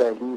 1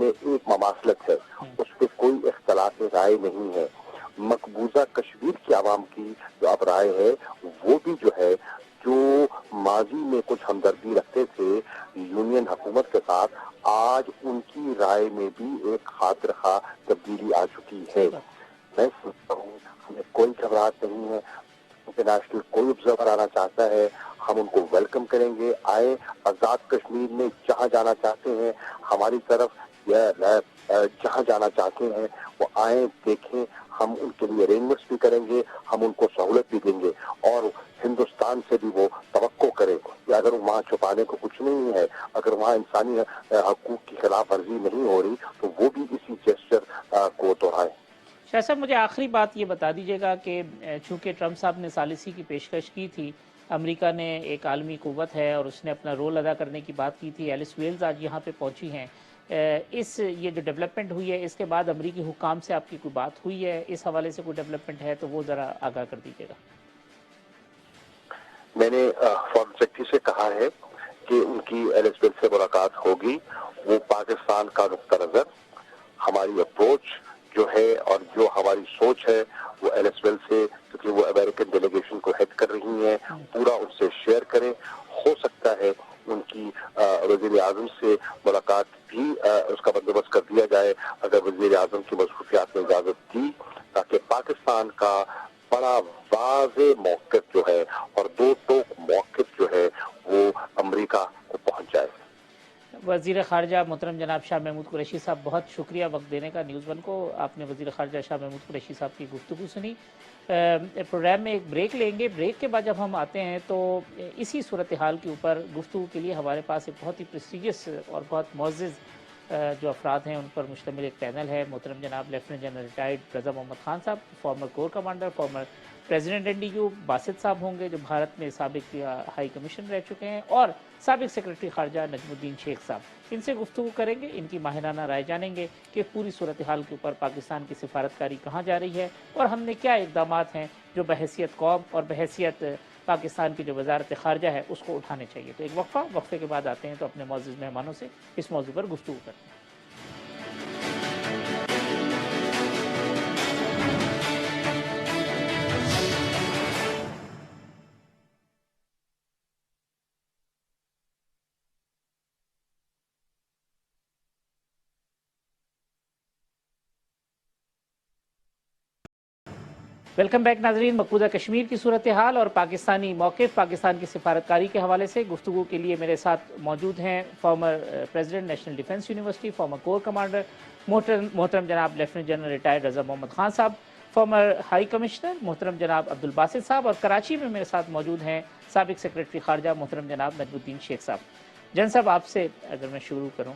میں ایک مماثلت ہے، اس پہ کوئی اختلاف رائے نہیں ہے۔ مقبوضہ کشمیر کی عوام کی جو اب رائے ہے وہ بھی جو ہے، جو ماضی میں کچھ ہمدردی رکھتے تھے یونین حکومت کے ساتھ، آج ان کی رائے میں بھی ایک خاطر خواہ تبدیلی آ چکی ہے۔ میں سمجھتا ہوں ہمیں کوئی گھبراہٹ نہیں ہے، انٹرنیشنل کوئی آبزرور آنا چاہتا ہے ہم ان کو ویلکم کریں گے، آئے آزاد کشمیر میں جہاں جانا چاہتے ہیں ہماری طرف، جہاں جانا چاہتے ہیں وہ آئیں دیکھیں، ہم ان کے لیے ارینجمنٹس بھی کریں گے، ہم ان کو سہولت بھی دیں گے، اور ہندوستان سے بھی وہ توقع کرے کہ اگر وہاں چھپانے کو کچھ نہیں ہے، اگر وہاں انسانی حقوق کی خلاف ورزی نہیں ہو رہی تو وہ بھی اسی جیسچر کو دہرائیں۔ شاہ صاحب مجھے آخری بات یہ بتا دیجیے گا کہ چونکہ ٹرمپ صاحب نے ثالثی کی پیشکش کی تھی، امریکہ نے ایک عالمی قوت ہے اور اس نے اپنا رول ادا کرنے کی بات کی تھی، ایلس ویلز آج یہاں پہ پہنچی ہیں، یہ جو ڈیولپمنٹ ہوئی ہے اس کے بعد امریکی حکام سے آپ کی کوئی بات ہوئی ہے، اس حوالے سے کوئی ڈیولپمنٹ ہے تو وہ ذرا آگاہ کر دیجیے گا۔ میں نے فارن سیکرٹری سے کہا ہے کہ ان کی ایلس ویلز سے ملاقات ہوگی، وہ پاکستان کا نقطہ نظر، ہماری اپروچ جو ہے اور جو ہماری سوچ ہے وہ ایلس ویلز سے، کیونکہ وہ امریکن ڈیلیگیشن کو ہیڈ کر رہی ہیں، پورا ان سے شیئر کریں۔ ہو سکتا ہے ان کی وزیر اعظم سے ملاقات بھی اس کا بندوبست کر دیا جائے اگر وزیر اعظم کی مصروفیات میں اجازت دی، تاکہ پاکستان کا بڑا واضح موقف جو ہے اور دو ٹوک موقف جو ہے وہ امریکہ کو پہنچ جائے۔ وزیر خارجہ محترم جناب شاہ محمود قریشی صاحب، بہت شکریہ وقت دینے کا نیوز ون کو۔ آپ نے وزیر خارجہ شاہ محمود قریشی صاحب کی گفتگو سنی۔ پروگرام میں ایک بریک لیں گے، بریک کے بعد جب ہم آتے ہیں تو اسی صورتحال کے اوپر گفتگو کے لیے ہمارے پاس ایک بہت ہی پریسٹیجس اور بہت معزز جو افراد ہیں ان پر مشتمل ایک پینل ہے۔ محترم جناب lieutenant general retired Raza Muhammad Khan Sahab, former corps commander, former president NDU، Basit Sahab ہوں گے جو بھارت میں سابق ہائی کمیشن رہ چکے ہیں، اور سابق سیکرٹری خارجہ نجم الدین شیخ صاحب۔ ان سے گفتگو کریں گے، ان کی ماہرانہ رائے جانیں گے کہ پوری صورتحال کے اوپر پاکستان کی سفارتکاری کہاں جا رہی ہے اور ہم نے کیا اقدامات ہیں جو بحیثیت قوم اور بحیثیت پاکستان کی جو وزارت خارجہ ہے اس کو اٹھانے چاہیے۔ تو ایک وقفے کے بعد آتے ہیں تو اپنے معزز مہمانوں سے اس موضوع پر گفتگو کرتے ہیں۔ ویلکم بیک ناظرین، مقبوضہ کشمیر کی صورتحال اور پاکستانی موقف، پاکستان کی سفارتکاری کے حوالے سے گفتگو کے لیے میرے ساتھ موجود ہیں former president national defence university, former corps commander محترم جناب lieutenant general retired Raza Muhammad Khan Sahab, former high commissioner محترم جناب عبد الباسط صاحب، اور کراچی میں میرے ساتھ موجود ہیں سابق سیکرٹری خارجہ محترم جناب نجم الدین شیخ صاحب۔ جن صاحب، آپ سے اگر میں شروع کروں،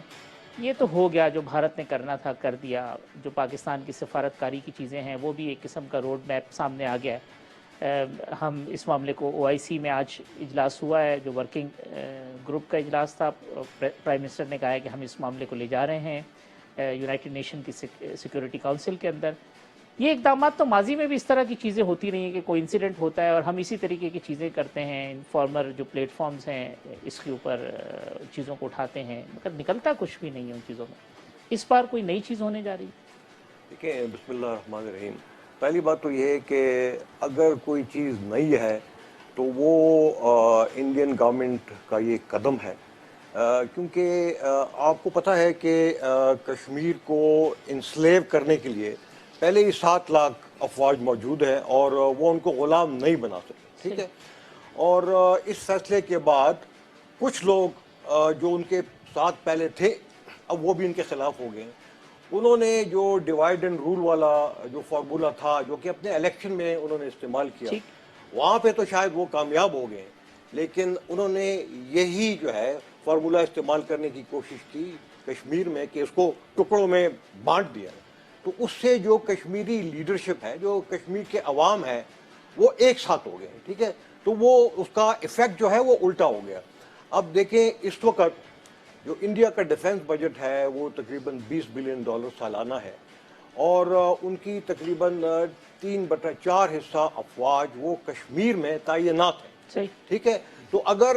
یہ تو ہو گیا جو بھارت نے کرنا تھا کر دیا، جو پاکستان کی سفارتکاری کی چیزیں ہیں وہ بھی ایک قسم کا روڈ میپ سامنے آ گیا ہے۔ ہم اس معاملے کو OIC میں آج اجلاس ہوا ہے جو ورکنگ گروپ کا اجلاس تھا، پرائم منسٹر نے کہا ہے کہ ہم اس معاملے کو لے جا رہے ہیں یونائٹڈ نیشن کی سیکورٹی کونسل کے اندر۔ یہ اقدامات تو ماضی میں بھی اس طرح کی چیزیں ہوتی رہی ہیں کہ کوئی انسیڈنٹ ہوتا ہے اور ہم اسی طریقے کی چیزیں کرتے ہیں، فارمر جو پلیٹ فارمز ہیں اس کے اوپر چیزوں کو اٹھاتے ہیں، مگر نکلتا کچھ بھی نہیں ہے ان چیزوں میں۔ اس بار کوئی نئی چیز ہونے جا رہی ہے؟ دیکھیں، بسم اللہ الرحمن الرحیم، پہلی بات تو یہ ہے کہ اگر کوئی چیز نئی ہے تو وہ انڈین گورنمنٹ کا یہ قدم ہے، کیونکہ آپ کو پتہ ہے کہ کشمیر کو انسلیو کرنے کے لیے پہلے ہی 7 لاکھ افواج موجود ہیں اور وہ ان کو غلام نہیں بنا سکتے، ٹھیک ہے۔ اور اس فیصلے کے بعد کچھ لوگ جو ان کے ساتھ پہلے تھے اب وہ بھی ان کے خلاف ہو گئے ہیں۔ انہوں نے جو ڈیوائیڈ اینڈ رول والا جو فارمولا تھا جو کہ اپنے الیکشن میں انہوں نے استعمال کیا، وہاں پہ تو شاید وہ کامیاب ہو گئے، لیکن انہوں نے یہی جو ہے فارمولا استعمال کرنے کی کوشش کی کشمیر میں کہ اس کو ٹکڑوں میں بانٹ دیا، تو اس سے جو کشمیری لیڈرشپ ہے، جو کشمیر کے عوام ہے، وہ ایک ساتھ ہو گئے، ٹھیک ہے۔ تو وہ اس کا ایفیکٹ جو ہے وہ الٹا ہو گیا۔ اب دیکھیں اس وقت جو انڈیا کا ڈیفنس بجٹ ہے وہ تقریباً $20 بلین سالانہ ہے، اور ان کی تقریباً 3/4 حصہ افواج وہ کشمیر میں تعینات ہیں، ٹھیک ہے۔ تو اگر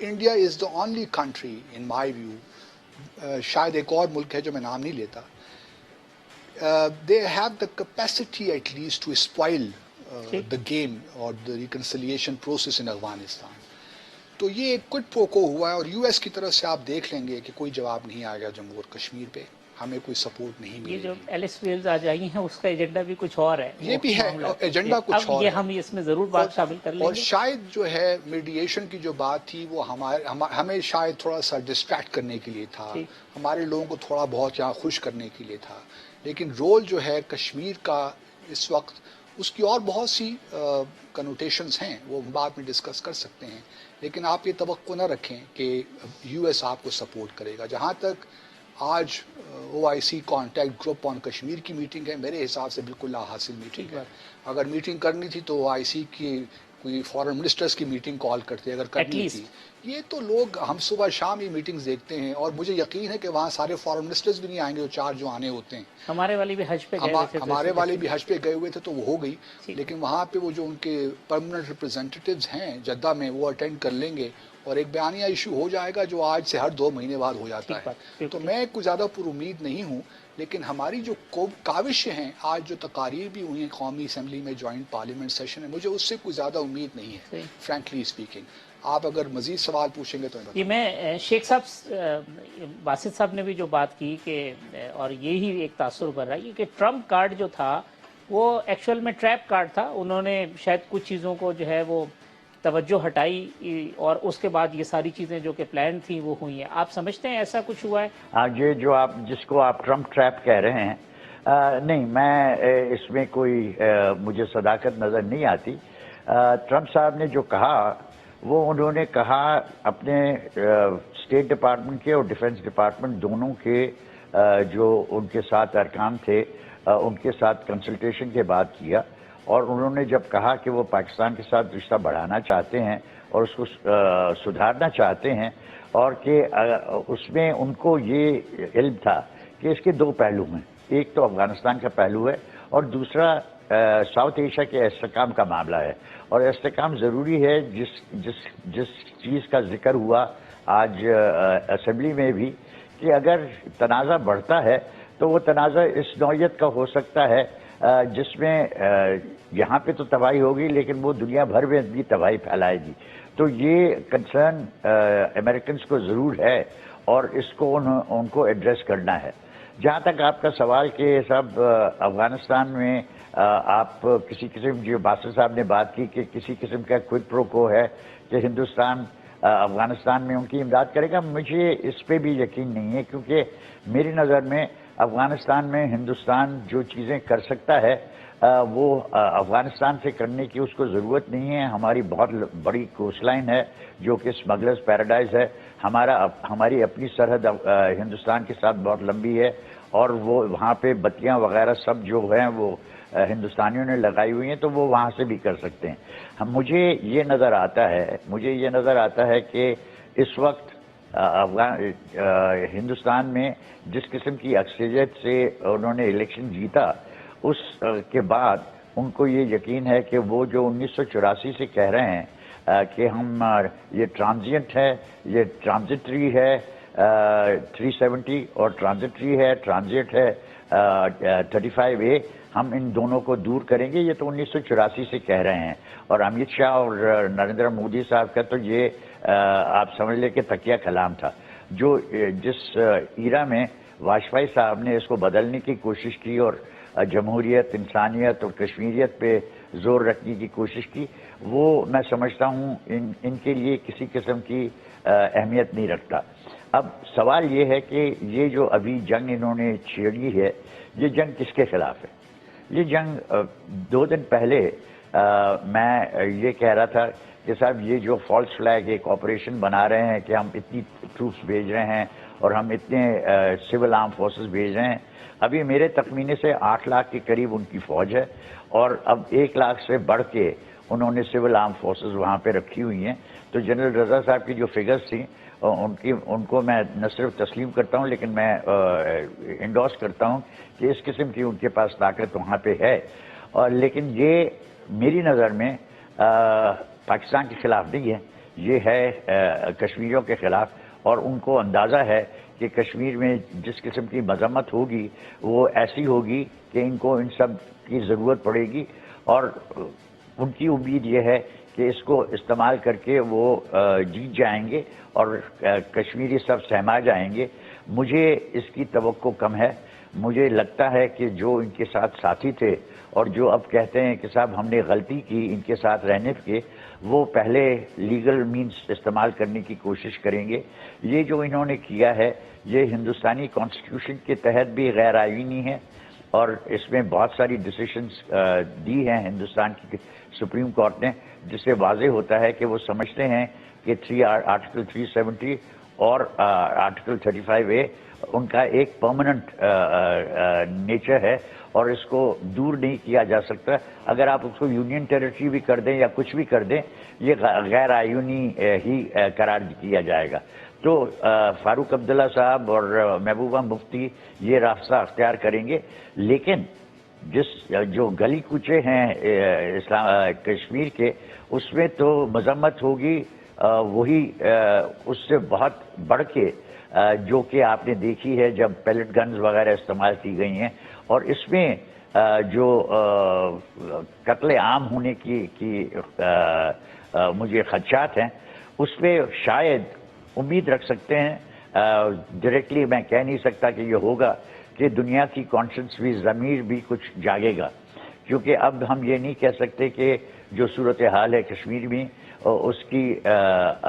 India is the only country in my view, شاید ایک اور ملک ہے جو میں نام نہیں لیتا، they have the capacity at least to spoil the game اور the reconciliation process in Afghanistan. تو یہ ایک کوئٹ پروکو ہوا ہے، اور یو ایس کی طرف سے آپ دیکھ لیں گے کہ کوئی جواب نہیں آئے گا جموں اور کشمیر پہ، ہمیں کوئی سپورٹ نہیں ملے یہ جو گی. ایلس ویلز آ جائی ہیں اس کا ایجنڈا بھی کچھ اور ہے، یہ بھی ہے، ایجنڈا کچھ اور یہ ہے. ہم اس میں ضرور بات شامل کر لیں اور گے. شاید جو ہے میڈیشن کی جو بات تھی وہ ہمیں شاید تھوڑا سا ڈسٹریکٹ کرنے کے لیے تھا، ہمارے لوگوں کو تھوڑا بہت یہاں خوش کرنے کے لیے تھا، لیکن رول جو ہے کشمیر کا اس وقت، اس کی اور بہت سی کنوٹیشنز ہیں، وہ بعد میں ڈسکس کر سکتے ہیں، لیکن آپ یہ توقع نہ رکھیں کہ یو ایس آپ کو سپورٹ کرے گا. جہاں تک آج او آئی سی کانٹیکٹ گروپ آن کشمیر کی میٹنگ ہے، میرے حساب سے بالکل لا حاصل میٹنگ ہے. اگر میٹنگ کرنی تھی تو او آئی سی کی کوئی فارن منسٹرز کی میٹنگ کال کرتے، اگر کرنی تھی. یہ تو لوگ، ہم صبح شام یہ میٹنگز دیکھتے ہیں، اور مجھے یقین ہے کہ وہاں سارے فارن منسٹرز بھی نہیں آئیں گے، جو چار جو آنے ہوتے ہیں. ہمارے والے بھی حج پہ گئے ہوئے تھے، ہمارے والے بھی حج پہ گئے ہوئے تھے تو وہ ہو گئی، لیکن وہاں پہ وہ جو ان کے پرماننٹ ریپرزینٹیٹیوز ہیں جدہ میں، وہ اٹینڈ کر لیں گے، اور ایک بیانیہ ایشو ہو جائے گا جو آج سے ہر 2 مہینے بعد ہو جاتا ہے. تو میں کوئی زیادہ پر امید نہیں ہوں، لیکن ہماری جو کاوشیں ہیں، آج جو تقاریر بھی ہوئی ہیں قومی اسمبلی میں، جوائنٹ پارلیمنٹ سیشن ہے، مجھے اس سے کوئی زیادہ امید نہیں ہے فرینکلی اسپیکنگ. آپ اگر مزید سوال پوچھیں گے تو یہ میں شیخ صاحب، باسط صاحب نے بھی جو بات کی کہ، اور یہی ایک تاثر ابھر رہا ہے کہ ٹرمپ کارڈ جو تھا وہ ایکچوئل میں ٹریپ کارڈ تھا. انہوں نے شاید کچھ چیزوں کو جو ہے وہ توجہ ہٹائی، اور اس کے بعد یہ ساری چیزیں جو کہ پلان تھیں وہ ہوئی ہیں. آپ سمجھتے ہیں ایسا کچھ ہوا ہے؟ ہاں، یہ جو جس کو آپ ٹرمپ ٹریپ کہہ رہے ہیں، نہیں، میں اس میں کوئی مجھے صداقت نظر نہیں آتی. ٹرمپ صاحب نے جو کہا، وہ انہوں نے کہا اپنے اسٹیٹ ڈپارٹمنٹ کے اور ڈیفنس ڈپارٹمنٹ دونوں کے جو ان کے ساتھ ارکان تھے، ان کے ساتھ کنسلٹیشن کے بعد کیا. اور انہوں نے جب کہا کہ وہ پاکستان کے ساتھ رشتہ بڑھانا چاہتے ہیں اور اس کو سدھارنا چاہتے ہیں، اور کہ اس میں ان کو یہ علم تھا کہ اس کے 2 پہلو ہیں، ایک تو افغانستان کا پہلو ہے اور دوسرا ساؤتھ ایشیا کے استحکام کا معاملہ ہے. اور استحکام ضروری ہے، جس چیز کا ذکر ہوا آج اسمبلی میں بھی، کہ اگر تنازع بڑھتا ہے تو وہ تنازع اس نوعیت کا ہو سکتا ہے جس میں یہاں پہ تو تباہی ہوگی لیکن وہ دنیا بھر میں بھی تباہی پھیلائے گی. تو یہ کنسرن امریکنز کو ضرور ہے، اور اس کو ان کو ایڈریس کرنا ہے. جہاں تک آپ کا سوال کہ سب افغانستان میں آپ کسی قسم، جو باسط صاحب نے بات کی کہ کسی قسم کا کوئٹ پرو کو ہے کہ ہندوستان افغانستان میں ان کی امداد کرے گا، مجھے اس پہ بھی یقین نہیں ہے، کیونکہ میری نظر میں افغانستان میں ہندوستان جو چیزیں کر سکتا ہے وہ افغانستان سے کرنے کی اس کو ضرورت نہیں ہے. ہماری بہت بڑی کوسٹ لائن ہے جو کہ اسمگلرز پیراڈائز ہے. ہماری اپنی سرحد ہندوستان کے ساتھ بہت لمبی ہے، اور وہ وہاں پہ بتیاں وغیرہ سب جو ہیں وہ ہندوستانیوں نے لگائی ہوئی ہیں، تو وہ وہاں سے بھی کر سکتے ہیں. مجھے یہ نظر آتا ہے کہ اس وقت ہندوستان میں جس قسم کی اکثریت سے انہوں نے الیکشن جیتا، اس کے بعد ان کو یہ یقین ہے کہ وہ جو 1984 سے کہہ رہے ہیں کہ ہم یہ ٹرانزینٹ ہے، یہ ٹرانزٹری ہے 370 اور ٹرانزٹری ہے، ٹرانزٹ ہے 35A، ہم ان دونوں کو دور کریں گے. یہ تو 1984 سے کہہ رہے ہیں. اور امت شاہ اور نریندر مودی صاحب کا تو یہ آپ سمجھ لیں کہ تکیہ کلام تھا، جو جس ایرا میں واجپئی صاحب نے اس کو بدلنے کی کوشش کی اور جمہوریت، انسانیت اور کشمیریت پہ زور رکھنے کی کوشش کی، وہ میں سمجھتا ہوں ان کے لیے کسی قسم کی اہمیت نہیں رکھتا. اب سوال یہ ہے کہ یہ جو ابھی جنگ انہوں نے چھیڑی ہے، یہ جنگ کس کے خلاف ہے؟ یہ جنگ 2 دن پہلے میں یہ کہہ رہا تھا کہ صاحب یہ جو فالس فلیگ ایک آپریشن بنا رہے ہیں کہ ہم اتنی ٹروپس بھیج رہے ہیں اور ہم اتنے سول آرم فورسز بھیج رہے ہیں. ابھی میرے تخمینے سے 8 لاکھ کے قریب ان کی فوج ہے، اور اب 1 لاکھ سے بڑھ کے انہوں نے سول آرم فورسز وہاں پہ رکھی ہوئی ہیں. تو جنرل رضا صاحب کی جو فگرز تھیں ان کو میں نہ صرف تسلیم کرتا ہوں لیکن میں انڈورس کرتا ہوں کہ اس قسم کی ان کے پاس طاقت وہاں پہ ہے. اور لیکن یہ میری نظر میں پاکستان کے خلاف نہیں ہے، یہ ہے کشمیریوں کے خلاف، اور ان کو اندازہ ہے کہ کشمیر میں جس قسم کی مذمت ہوگی وہ ایسی ہوگی کہ ان کو ان سب کی ضرورت پڑے گی، اور ان کی امید یہ ہے کہ اس کو استعمال کر کے وہ جیت جائیں گے اور کشمیری سب سہما جائیں گے۔ مجھے اس کی توقع کم ہے۔ مجھے لگتا ہے کہ جو ان کے ساتھ ساتھی تھے اور جو اب کہتے ہیں کہ صاحب ہم نے غلطی کی ان کے ساتھ رہنے کے، وہ پہلے لیگل مینز استعمال کرنے کی کوشش کریں گے۔ یہ جو انہوں نے کیا ہے یہ ہندوستانی کانسٹیٹیوشن کے تحت بھی غیر آئینی ہے، اور اس میں بہت ساری ڈیسیشنز دی ہیں ہندوستان کی سپریم کورٹ نے، جس سے واضح ہوتا ہے کہ وہ سمجھتے ہیں کہ آرٹیکل 370 اور آرٹیکل 35A ان کا ایک پرماننٹ نیچر ہے اور اس کو دور نہیں کیا جا سکتا۔ اگر آپ اس کو یونین ٹیریٹری بھی کر دیں یا کچھ بھی کر دیں، یہ غیر آئینی ہی قرار کیا جائے گا۔ تو فاروق عبداللہ صاحب اور محبوبہ مفتی یہ راستہ اختیار کریں گے، لیکن جو گلی کوچے ہیں کشمیر کے، اس میں تو مذمت ہوگی وہی اس سے بہت بڑھ کے جو کہ آپ نے دیکھی ہے جب پیلٹ گنز وغیرہ استعمال کی گئی ہیں، اور اس میں جو قتل عام ہونے کی مجھے خدشات ہیں، اس میں شاید امید رکھ سکتے ہیں، ڈائریکٹلی میں کہہ نہیں سکتا کہ یہ ہوگا، کہ دنیا کی کانشنس بھی، ضمیر بھی کچھ جاگے گا، کیونکہ اب ہم یہ نہیں کہہ سکتے کہ جو صورتحال ہے کشمیر میں اس کی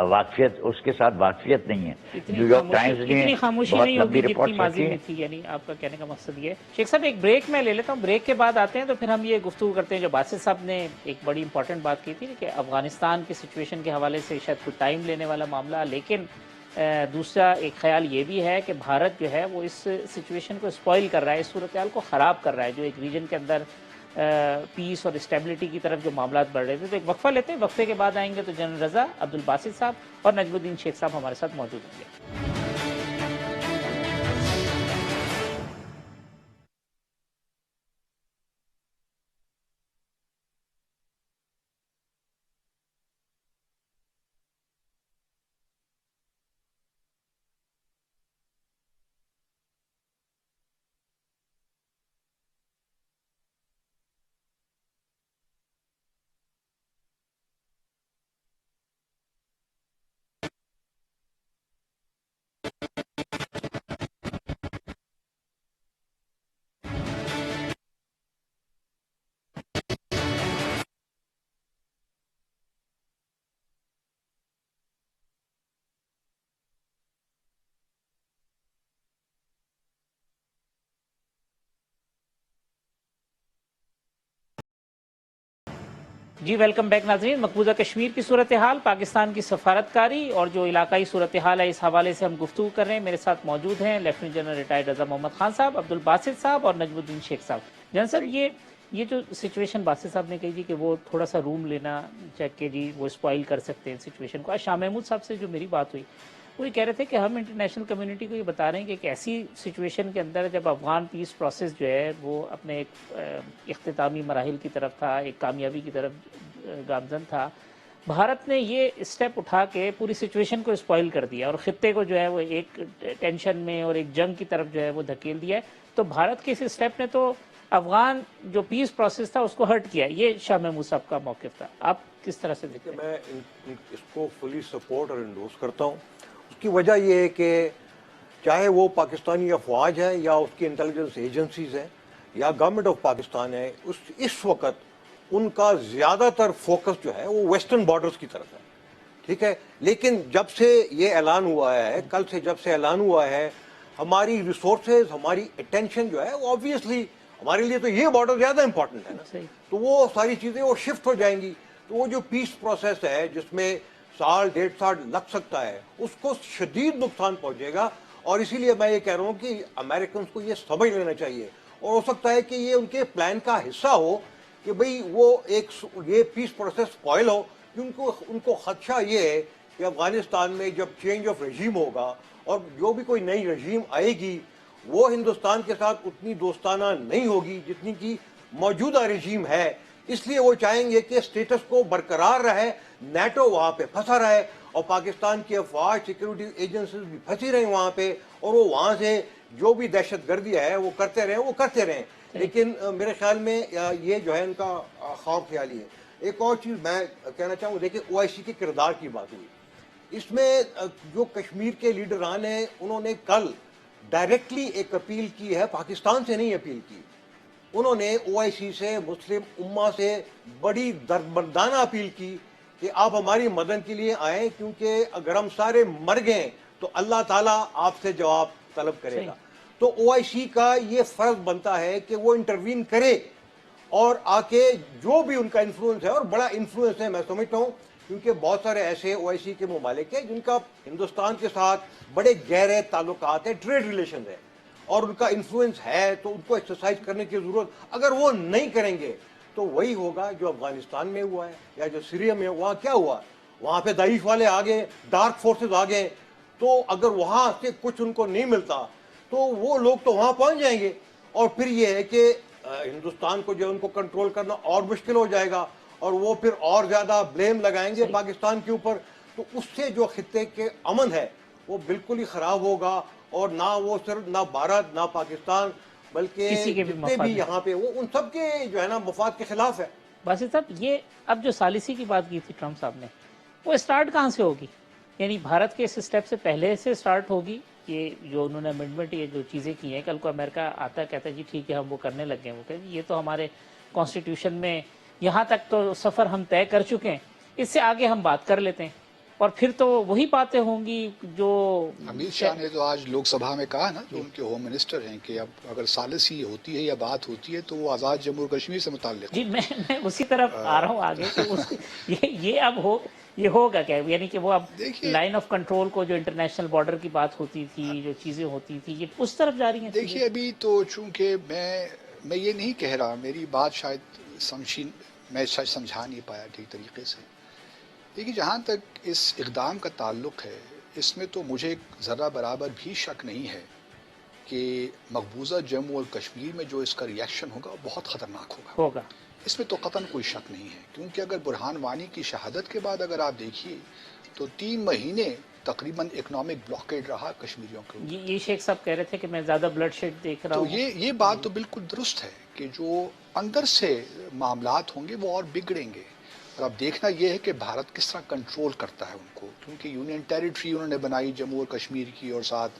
واقفیت، اس کے ساتھ واقفیت نہیں ہے۔ نیو یارک ٹائمز نے اتنی خاموشی بہت نہیں لمبی ہوگی رپورٹ جتنی ماضی میں تھی، یعنی آپ کا کہنے کا مقصد یہ ہے۔ شیخ صاحب ایک بریک میں لے لیتا ہوں، بریک کے بعد آتے ہیں تو پھر ہم یہ گفتگو کرتے ہیں جو باسط صاحب نے ایک بڑی امپورٹنٹ بات کی تھی کہ افغانستان کی سچویشن کے حوالے سے شاید کوئی ٹائم لینے والا معاملہ، لیکن دوسرا ایک خیال یہ بھی ہے کہ بھارت جو ہے وہ اس سچویشن کو اسپوائل کر رہا ہے، اس صورتحال کو خراب کر رہا ہے، جو ایک ریجن کے اندر پیس اور اسٹیبلٹی کی طرف جو معاملات بڑھ رہے تھے۔ تو ایک وقفہ لیتے ہیں، وقفے کے بعد آئیں گے تو جنرل رضا، عبدالباسط صاحب اور نجم الدین شیخ صاحب ہمارے ساتھ موجود ہوں گے۔ جی ویلکم بیک ناظرین۔ مقبوضہ کشمیر کی صورتحال، پاکستان کی سفارتکاری اور جو علاقائی صورتحال ہے، اس حوالے سے ہم گفتگو کر رہے ہیں۔ میرے ساتھ موجود ہیں lieutenant general retired Raza Muhammad Khan صاحب، عبدالباسط صاحب اور نجم الدین شیخ صاحب۔ جنرل صاحب یہ جو سچویشن باسط صاحب نے کہی تھی کہ وہ تھوڑا سا روم لینا چیک کے جی وہ اسپوائل کر سکتے ہیں سچویشن کو، آج شاہ محمود صاحب سے جو میری بات ہوئی وہ یہ کہہ رہے تھے کہ ہم انٹرنیشنل کمیونٹی کو یہ بتا رہے ہیں کہ ایک ایسی سچویشن کے اندر جب افغان پیس پروسیس جو ہے وہ اپنے ایک اختتامی مراحل کی طرف تھا، ایک کامیابی کی طرف گامزن تھا، بھارت نے یہ اسٹیپ اٹھا کے پوری سچویشن کو اسپوائل کر دیا اور خطے کو جو ہے وہ ایک ٹینشن میں اور ایک جنگ کی طرف جو ہے وہ دھکیل دیا ہے۔ تو بھارت کے اس اسٹیپ نے تو افغان جو پیس پروسیس تھا اس کو ہرٹ کیا۔ یہ شاہ محمود صاحب کا موقف تھا، آپ کس طرح سے دیکھتے ہیں؟ میں اس کو فلی سپورٹ اور انڈورس کرتا ہوں۔ اس کی وجہ یہ ہے کہ چاہے وہ پاکستانی افواج ہے یا اس کی انٹیلیجنس ایجنسیز ہیں یا گورنمنٹ آف پاکستان ہے، اس وقت ان کا زیادہ تر فوکس جو ہے وہ ویسٹرن بارڈرز کی طرف ہے، ٹھیک ہے۔ لیکن جب سے یہ اعلان ہوا ہے، کل سے جب سے اعلان ہوا ہے، ہماری ریسورسز، ہماری اٹینشن جو ہے وہ آبویسلی ہمارے لیے تو یہ بارڈر زیادہ امپورٹنٹ ہے نا، تو وہ ساری چیزیں وہ شفٹ ہو جائیں گی۔ تو وہ جو پیس پروسیس ہے جس میں سال 1.5 سال لگ سکتا ہے، اس کو شدید نقصان پہنچے گا، اور اسی لیے میں یہ کہہ رہا ہوں کہ امریکنز کو یہ سمجھ لینا چاہیے، اور ہو سکتا ہے کہ یہ ان کے پلان کا حصہ ہو کہ بھئی وہ یہ پیس پروسیس سپوائل ہو، کیونکہ ان کو خدشہ یہ ہے کہ افغانستان میں جب چینج آف رژیم ہوگا اور جو بھی کوئی نئی رژیم آئے گی وہ ہندوستان کے ساتھ اتنی دوستانہ نہیں ہوگی جتنی کی موجودہ رژیم ہے، اس لیے وہ چاہیں گے کہ اسٹیٹس کو برقرار رہے, نیٹو وہاں پہ پھنسا رہے اور پاکستان کی افواج سیکورٹی ایجنسیز بھی پھنسی رہیں وہاں پہ, اور وہ وہاں سے جو بھی دہشت گردی ہے وہ کرتے رہیں. لیکن میرے خیال میں یہ جو ہے ان کا خواب خیالی ہے. ایک اور چیز میں کہنا چاہوں گا, دیکھیں OIC کے کردار کی بات ہوئی, اس میں جو کشمیر کے لیڈران ہیں انہوں نے کل ڈائریکٹلی ایک اپیل کی ہے, پاکستان سے نہیں اپیل کی, انہوں نے OIC سے, مسلم امہ سے بڑی دردمندانہ اپیل کی کہ آپ ہماری مدد کے لیے آئیں, کیونکہ اگر ہم سارے مر گئے تو اللہ تعالیٰ آپ سے جواب طلب کرے گا. تو OIC کا یہ فرض بنتا ہے کہ وہ انٹروین کرے اور آ کے جو بھی ان کا انفلوئنس ہے, اور بڑا انفلوئنس ہے میں سمجھتا ہوں, کیونکہ بہت سارے ایسے OIC کے ممالک ہیں جن کا ہندوستان کے ساتھ بڑے گہرے تعلقات ہیں, ٹریڈ ریلیشنز ہیں, اور ان کا انفلوئنس ہے, تو ان کو ایکسرسائز کرنے کی ضرورت. اگر وہ نہیں کریں گے تو وہی ہوگا جو افغانستان میں ہوا ہے یا جو سیریا میں. وہاں کیا ہوا, وہاں پہ داعش والے آگے, ڈارک فورسز آگے, تو اگر وہاں سے کچھ ان کو نہیں ملتا تو وہ لوگ تو وہاں پہنچ جائیں گے, اور پھر یہ ہے کہ ہندوستان کو جو ان کو کنٹرول کرنا اور مشکل ہو جائے گا, اور وہ پھر اور زیادہ بلیم لگائیں گے پاکستان کے اوپر. تو اس سے جو خطے کے امن ہے وہ بالکل ہی خراب ہوگا, اور نہ وہ صرف نہ بھارت نہ پاکستان بلکہ جتنے بھی یہاں پہ وہ ان سب کے جو ہے نا مفاد کے خلاف ہے. باسط صاحب, یہ اب جو ثالثی کی بات کی تھی ٹرمپ صاحب نے, وہ اسٹارٹ کہاں سے ہوگی؟ یعنی بھارت کے اس اسٹیپ سے پہلے سے اسٹارٹ ہوگی؟ یہ جو انہوں نے امینڈمنٹ, یہ جو چیزیں کی ہیں, کل کو امریکہ آتا ہے کہتا ہے جی ٹھیک ہے ہم وہ کرنے لگ گئے, وہ کہ یہ تو ہمارے کانسٹیٹیوشن میں یہاں تک تو سفر ہم طے کر چکے ہیں, اس سے آگے ہم بات کر لیتے ہیں, اور پھر تو وہی باتیں ہوں گی جو امیت شاہ نے تو آج لوک سبھا میں کہا نا, جو ان کے ہوم منسٹر ہیں, کہ اب اگر ثالثی ہوتی ہے یا بات ہوتی ہے تو وہ آزاد جموں کشمیر سے متعلق. جی میں اسی طرف آ رہا ہوں آگے کہ یہ اب یہ ہوگا کیا, یعنی کہ وہ اب لائن آف کنٹرول کو, جو انٹرنیشنل بارڈر کی بات ہوتی تھی, جو چیزیں ہوتی تھی, یہ اس طرف جا رہی ہیں. دیکھیے ابھی تو چونکہ میں یہ نہیں کہہ رہا, میری بات شاید میں سمجھا نہیں پایا ٹھیک طریقے سے. دیکھیے جہاں تک اس اقدام کا تعلق ہے, اس میں تو مجھے ذرہ برابر بھی شک نہیں ہے کہ مقبوضہ جموں اور کشمیر میں جو اس کا ریئیکشن ہوگا بہت خطرناک ہوگا. اس میں تو قطعاً کوئی شک نہیں ہے, کیونکہ اگر برہان وانی کی شہادت کے بعد اگر آپ دیکھیے تو 3 مہینے تقریباً اکنامک بلاکیڈ رہا کشمیریوں کے. یہ شیخ صاحب کہہ رہے تھے کہ میں زیادہ بلڈ شیڈ دیکھ رہا ہوں. تو یہ بات تو بالکل درست ہے کہ جو اندر سے معاملات ہوں گے وہ اور بگڑیں گے. اور اب دیکھنا یہ ہے کہ بھارت کس طرح کنٹرول کرتا ہے ان کو, کیونکہ یونین ٹیریٹری انہوں نے بنائی جموں اور کشمیر کی اور ساتھ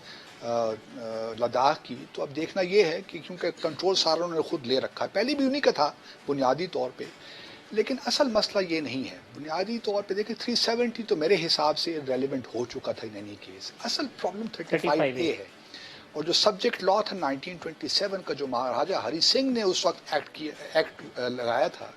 لداخ کی. تو اب دیکھنا یہ ہے کہ کیونکہ کنٹرول سارا انہوں نے خود لے رکھا ہے, پہلے بھی انہی کا تھا بنیادی طور پہ, لیکن اصل مسئلہ یہ نہیں ہے. بنیادی طور پہ دیکھیں 370 تو میرے حساب سے ریلیونٹ ہو چکا تھا ان اینی کیس. اصل پرابلم 35A ہے, اور جو سبجیکٹ لا تھا 1927 کا, جو مہاراجہ ہری سنگھ نے اس وقت ایکٹ لگایا تھا,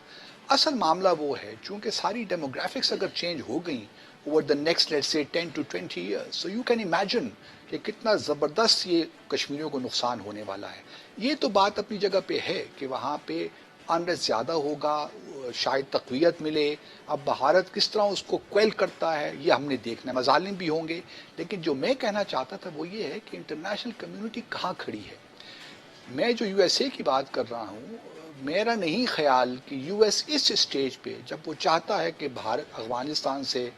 اصل معاملہ وہ ہے چونکہ ساری ڈیموگرافکس اگر چینج ہو گئیں over the next let's say 10 to 20 years, so you can imagine کہ کتنا زبردست یہ کشمیریوں کو نقصان ہونے والا ہے. یہ تو بات اپنی جگہ پہ ہے کہ وہاں پہ انریسٹ زیادہ ہوگا, شاید تقویت ملے. اب بھارت کس طرح اس کو کویل کرتا ہے یہ ہم نے دیکھنا ہے, مظالم بھی ہوں گے. لیکن جو میں کہنا چاہتا تھا وہ یہ ہے کہ انٹرنیشنل کمیونٹی کہاں کھڑی ہے. میں جو USA کی بات کر رہا ہوں, میرا نہیں خیال کہ US اس اسٹیج پہ جب وہ چاہتا ہے کہ بھارت افغانستان سے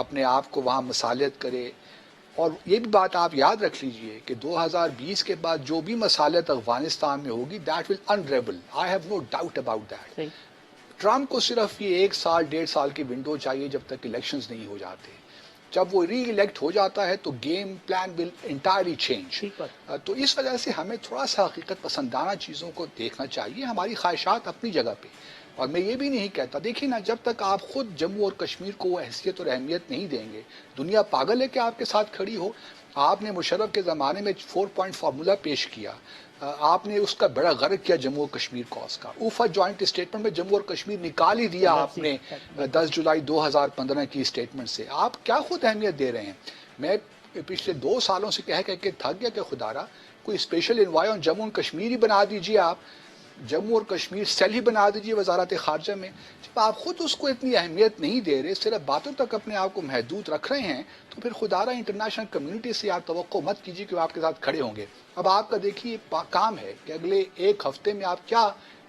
اپنے آپ کو وہاں مصالحت کرے, اور یہ بھی بات آپ یاد رکھ لیجئے کہ 2020 کے بعد جو بھی مصالحت افغانستان میں ہوگی that will unravel. I have no doubt about that. Trump کو صرف یہ 1 سال 1.5 سال کی ونڈو چاہیے جب تک الیکشنز نہیں ہو جاتے. جب وہ ری الیکٹ ہو جاتا ہے تو game plan will entirely change. تو اس وجہ سے ہمیں تھوڑا سا حقیقت پسندانہ چیزوں کو دیکھنا چاہیے, ہماری خواہشات اپنی جگہ پہ. اور میں یہ بھی نہیں کہتا, دیکھیں نا, جب تک آپ خود جموں اور کشمیر کو وہ حیثیت اور اہمیت نہیں دیں گے, دنیا پاگل ہے کہ آپ کے ساتھ کھڑی ہو. آپ نے مشرف کے زمانے میں 4 پوائنٹ فارمولہ پیش کیا, آپ نے اس کا بڑا غرق کیا جموں اور کشمیر کاز کا. اوفا جوائنٹ اسٹیٹمنٹ میں جموں اور کشمیر نکال ہی دیا آپ نے 10 جولائی 2015 کی اسٹیٹمنٹ سے. آپ کیا خود اہمیت دے رہے ہیں؟ میں پچھلے 2 سالوں سے کہہ کہ تھک گیا کہ خدارا کوئی اسپیشل انوائے آن جموں اور کشمیر ہی بنا دیجیے, آپ جموں اور کشمیر سیل ہی بنا دیجیے وزارت خارجہ میں. جب آپ خود اس کو اتنی اہمیت نہیں دے رہے, صرف باتوں تک اپنے آپ کو محدود رکھ رہے ہیں, تو پھر خدارا انٹرنیشنل کمیونٹی سے آپ توقع مت کیجیے کہ وہ آپ کے ساتھ کھڑے ہوں گے. اب آپ کا دیکھیے کام ہے کہ اگلے 1 ہفتے میں آپ کیا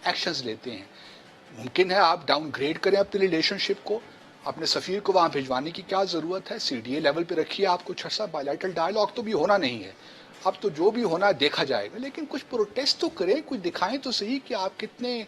ایکشنز لیتے ہیں. ممکن ہے آپ ڈاؤن گریڈ کریں اپنی ریلیشن شپ کو, اپنے سفیر کو وہاں بھیجوانے کی کیا ضرورت ہے, سی ڈی اے لیول پہ رکھیے آپ کچھ عرصہ, بائیلیٹرل ڈائلاگ تو بھی ہونا نہیں ہے, اب تو جو بھی ہونا دیکھا جائے گا, لیکن کچھ پروٹیسٹ تو کریں, کچھ دکھائیں تو صحیح کہ آپ کتنے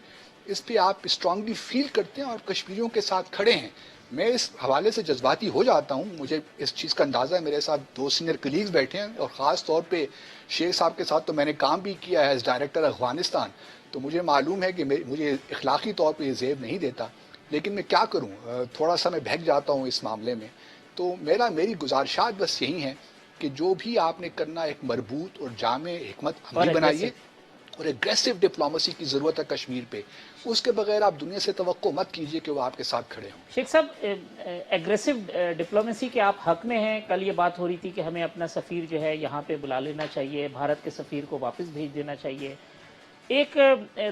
اس پہ آپ اسٹرانگلی فیل کرتے ہیں اور کشمیریوں کے ساتھ کھڑے ہیں. میں اس حوالے سے جذباتی ہو جاتا ہوں, مجھے اس چیز کا اندازہ ہے, میرے ساتھ 2 سینئر کلیگز بیٹھے ہیں اور خاص طور پہ شیخ صاحب کے ساتھ تو میں نے کام بھی کیا ہے ایز ڈائریکٹر افغانستان, تو مجھے معلوم ہے کہ مجھے اخلاقی طور پہ یہ زیب نہیں دیتا, لیکن میں کیا کروں, تھوڑا سا میں بہک جاتا ہوں اس معاملے میں. تو میری گزارشات بس یہی ہیں کہ جو بھی آپ نے کرنا ایک مربوط اور جامع حکمت اور عملی بنائیے, aggressive. اور ایگریسو ڈپلومسی کی ضرورت ہے کشمیر پہ, اس کے بغیر آپ دنیا سے توقع مت کیجیے کہ وہ آپ کے ساتھ کھڑے ہوں. شیخ صاحب, ایگریسو ڈپلومیسی کے آپ حق میں ہیں. کل یہ بات ہو رہی تھی کہ ہمیں اپنا سفیر جو ہے یہاں پہ بلا لینا چاہیے, بھارت کے سفیر کو واپس بھیج دینا چاہیے. ایک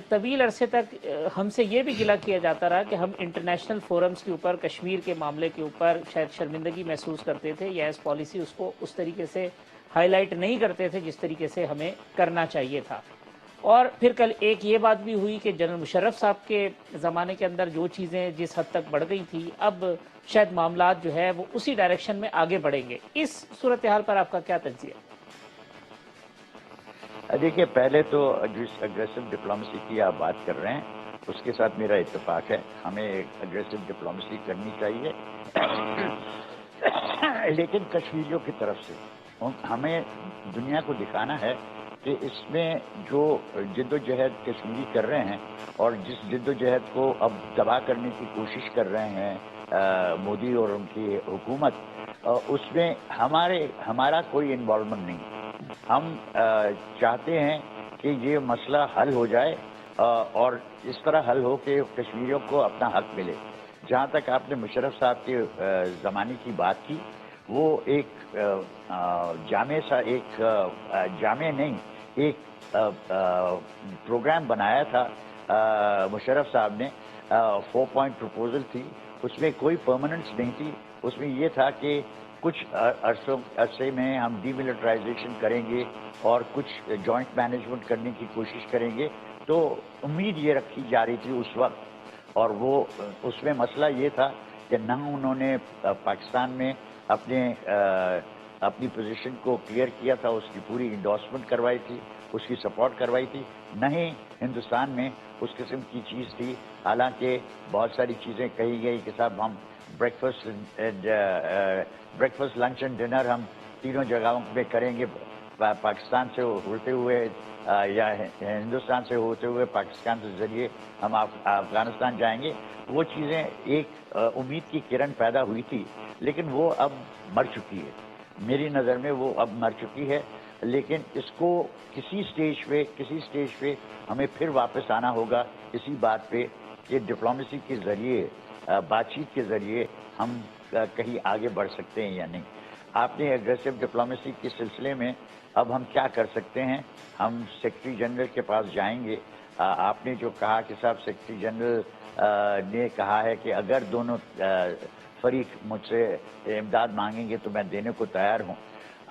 طویل عرصے تک ہم سے یہ بھی گلہ کیا جاتا رہا کہ ہم انٹرنیشنل فورمز کے اوپر کشمیر کے معاملے کے اوپر شاید شرمندگی محسوس کرتے تھے, یا اس پالیسی اس کو اس طریقے سے ہائی لائٹ نہیں کرتے تھے جس طریقے سے ہمیں کرنا چاہیے تھا. اور پھر کل ایک یہ بات بھی ہوئی کہ جنرل مشرف صاحب کے زمانے کے اندر جو چیزیں جس حد تک بڑھ گئی تھیں, اب شاید معاملات جو ہے وہ اسی ڈائریکشن میں آگے بڑھیں گے. اس صورتحال پر آپ کا کیا تجزیہ؟ دیکھیے, پہلے تو جس اگریسو ڈپلومیسی کی آپ بات کر رہے ہیں اس کے ساتھ میرا اتفاق ہے, ہمیں اگریسو ڈپلومیسی کرنی چاہیے, لیکن کشمیریوں کی طرف سے ہمیں دنیا کو دکھانا ہے کہ اس میں جو جد و جہد کشمیری کر رہے ہیں اور جس جد و جہد کو اب تباہ کرنے کی کوشش کر رہے ہیں مودی اور ان کی حکومت, اس میں ہمارا کوئی انوالومنٹ نہیں. ہم چاہتے ہیں کہ یہ مسئلہ حل ہو جائے اور اس طرح حل ہو کہ کشمیریوں کو اپنا حق ملے. جہاں تک آپ نے مشرف صاحب کے زمانے کی بات کی, وہ ایک جامع نہیں, ایک پروگرام بنایا تھا مشرف صاحب نے, 4 پوائنٹ پروپوزل تھی, اس میں کوئی پرماننس نہیں تھی. اس میں یہ تھا کہ کچھ عرصے میں ہم ڈی ملٹرائزیشن کریں گے اور کچھ جوائنٹ مینجمنٹ کرنے کی کوشش کریں گے. تو امید یہ رکھی جا رہی تھی اس وقت, اور وہ اس میں مسئلہ یہ تھا کہ نہ انہوں نے پاکستان میں اپنی پوزیشن کو کلیئر کیا تھا, اس کی پوری انڈورسمنٹ کروائی تھی, اس کی سپورٹ کروائی تھی, نہ ہی ہندوستان میں اس قسم کی چیز تھی. حالانکہ بہت ساری چیزیں کہی گئی کہ صاحب ہم بریکفسٹ لنچ اینڈ ڈنر ہم تینوں جگہوں میں کریں گے, پاکستان سے ہوتے ہوئے یا ہندوستان سے ہوتے ہوئے پاکستان کے ذریعے ہم افغانستان جائیں گے. وہ چیزیں ایک امید کی کرن پیدا ہوئی تھی, لیکن وہ اب مر چکی ہے. میری نظر میں وہ اب مر چکی ہے, لیکن اس کو کسی سٹیج پہ ہمیں پھر واپس آنا ہوگا اسی بات پہ کہ ڈپلومیسی کے ذریعے, بات چیت کے ذریعے ہم کہیں آگے بڑھ سکتے ہیں یا نہیں. آپ نے اگریسو ڈپلومیسی کے سلسلے میں اب ہم کیا کر سکتے ہیں, ہم سیکرٹری جنرل کے پاس جائیں گے. آپ نے جو کہا کہ صاحب سیکرٹری جنرل نے کہا ہے کہ اگر دونوں فریق مجھ سے امداد مانگیں گے تو میں دینے کو تیار ہوں.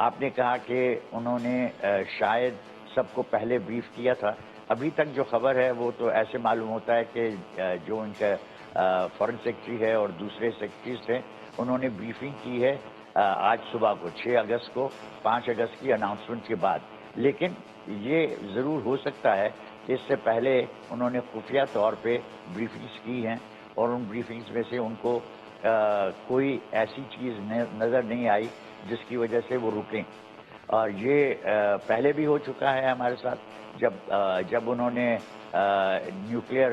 آپ نے کہا کہ انہوں نے شاید سب کو پہلے بریف کیا تھا. ابھی تک جو خبر ہے وہ تو ایسے معلوم ہوتا ہے کہ جو ان کا فارن سیکرٹری ہے اور دوسرے سیکرٹریز تھے, انہوں نے بریفنگ کی ہے آج صبح کو 6 اگست کو, 5 اگست کی اناؤنسمنٹ کے بعد. لیکن یہ ضرور ہو سکتا ہے کہ اس سے پہلے انہوں نے خفیہ طور پہ بریفنگز کی ہیں, اور ان بریفنگز میں سے ان کو کوئی ایسی چیز نظر نہیں آئی جس کی وجہ سے وہ رکیں. اور یہ پہلے بھی ہو چکا ہے ہمارے ساتھ, جب انہوں نے نیوکلیئر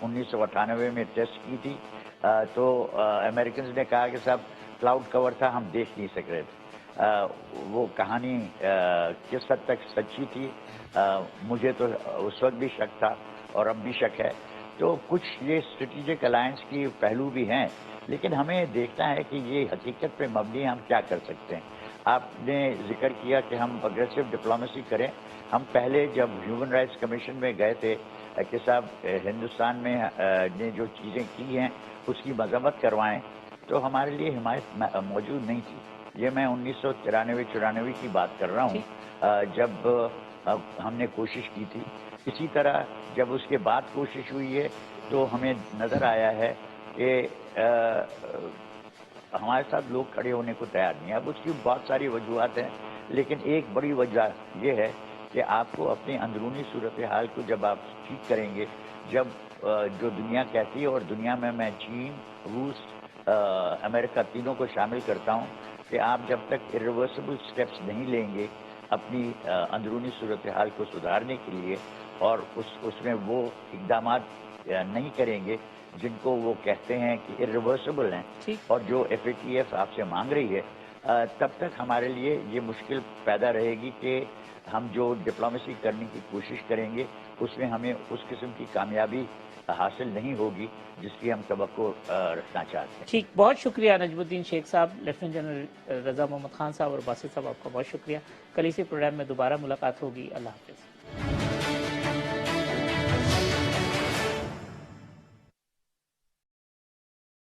1998 میں ٹیسٹ کی تھی تو امریکنز نے کہا کہ صاحب کلاؤڈ کور تھا, ہم دیکھ نہیں سک رہے تھے. وہ کہانی کس حد تک سچی تھی مجھے تو اس وقت بھی شک تھا اور اب بھی شک ہے. تو کچھ یہ اسٹریٹجک الائنس کی پہلو بھی ہیں, لیکن ہمیں دیکھنا ہے کہ یہ حقیقت پہ مبنی ہم کیا کر سکتے ہیں. آپ نے ذکر کیا کہ ہم اگریسو ڈپلومیسی کریں. ہم پہلے جب ہیومن رائٹس کمیشن میں گئے تھے کہ صاحب ہندوستان میں نے جو چیزیں کی ہیں اس کی مذمت کروائیں, تو ہمارے لیے حمایت موجود نہیں تھی. یہ میں 1993-94 کی بات کر رہا ہوں جب ہم نے کوشش کی تھی. اسی طرح جب اس کے بعد کوشش ہوئی ہے تو ہمیں نظر آیا ہے کہ ہمارے ساتھ لوگ کھڑے ہونے کو تیار نہیں ہیں. اب اس کی بہت ساری وجوہات ہیں، لیکن ایک بڑی وجہ یہ ہے کہ آپ کو اپنی اندرونی صورتحال کو جب آپ ٹھیک کریں گے، جب جو دنیا کہتی ہے، اور دنیا میں چین، روس، امریکہ تینوں کو شامل کرتا ہوں، کہ آپ جب تک ارریورسبل سٹیپس نہیں لیں گے اپنی اندرونی صورتحال کو سدھارنے کے لیے، اور اس میں وہ اقدامات نہیں کریں گے جن کو وہ کہتے ہیں کہ ارریورسبل ہیں، اور جو FATF آپ سے مانگ رہی ہے، تب تک ہمارے لیے یہ مشکل پیدا رہے گی کہ ہم جو ڈپلومیسی کرنے کی کوشش کریں گے اس میں ہمیں اس قسم کی کامیابی حاصل نہیں ہوگی جس کی ہم توقع رکھنا چاہتے ہیں. ٹھیک، بہت شکریہ نجم الدین شیخ صاحب، لیفٹیننٹ جنرل رضا محمد خان صاحب اور باسط صاحب، آپ کا بہت شکریہ. کل اسی پروگرام میں دوبارہ ملاقات ہوگی. اللہ حافظ.